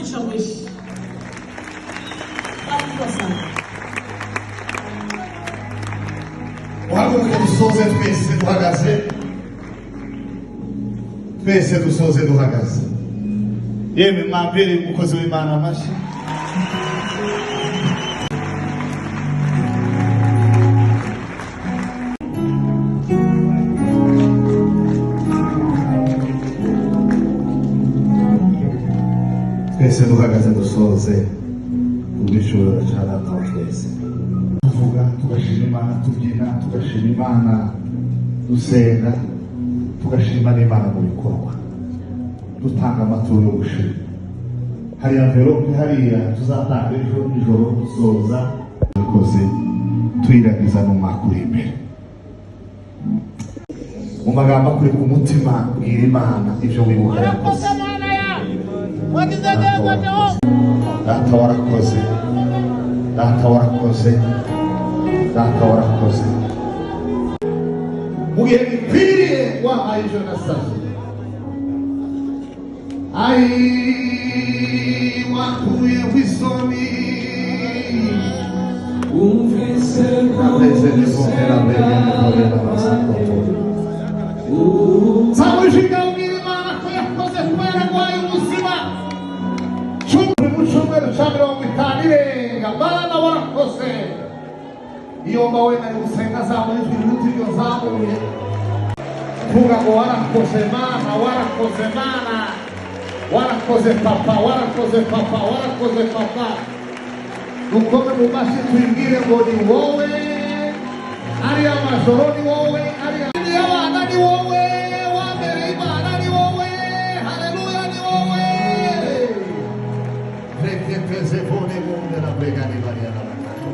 umugisha mwinshi. Wahaguruke dusoze twese duhagaze. Twese dusoze duhagaze. Yemwe mwambere umukozi w'Imana amashi. Twese duhagaze dusoze ubwishuro cyane twese. Tuvuga tugashima Imana, tubyina tugashima Imana, dusenga tugashima n'Imana mu bikorwa, dutanga amaturo yo gushima. Hari envelope hariya tuzatanga ejo nijoro dusoza dukoze twiragiza no makuri imbere. Mu magambo akuri ku mutima bwira Imana ibyo wibuka yakoze. Data warakoze, data warakoze, data warakoze. Mugihe gikwiriye wahaye ijoro nasaze. Ai wakuye wisoni umvise Samushika ubwira Imana ko yakoze kubera rwaye ubuzima. Cyumweru cya 50 irenga Mana warakoze. Iyo mbawe nari gusenga zamuye ijwi ryo zamuye. Kuvuga ngo warakoze Mana, warakoze Mana, warakoze Papa, warakoze Papa, warakoze Papa. Dukome mu mashi twibwire ngo ni wowe, ari amajoro ni wowe, ari abana ni wowe, wambere Imana ni wowe, haleluya ni wowe. Reketeze vone munde na begani bariana bakatu.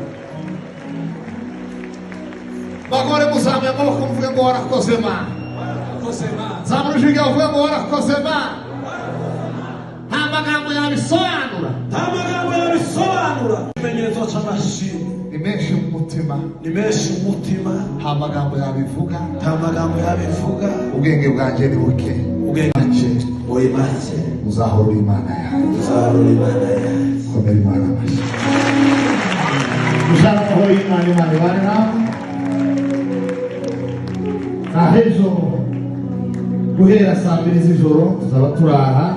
Bagore muzamye amaboko mvuge ngo warakoze Mana. Zamurujiga uvuge ngo warakoze Mana. Amagambo yabisobanura. Amagambo yabisobanura. Imenyerezo cy'amashimwe. Nimeshi umutima. Nimeshi umutima. Amagambo yabivuga. Amagambo yabivuga. Ubwenge bwanje ni buke. Ubwenge bwanje oyi make. Uzahora Imana yawe. Uzahora Imana yawe. Komera Imana amashi. Ushaka ho Imana bari nawe. Ahejo guhera saa 2 z'ijoro tuzaba turaha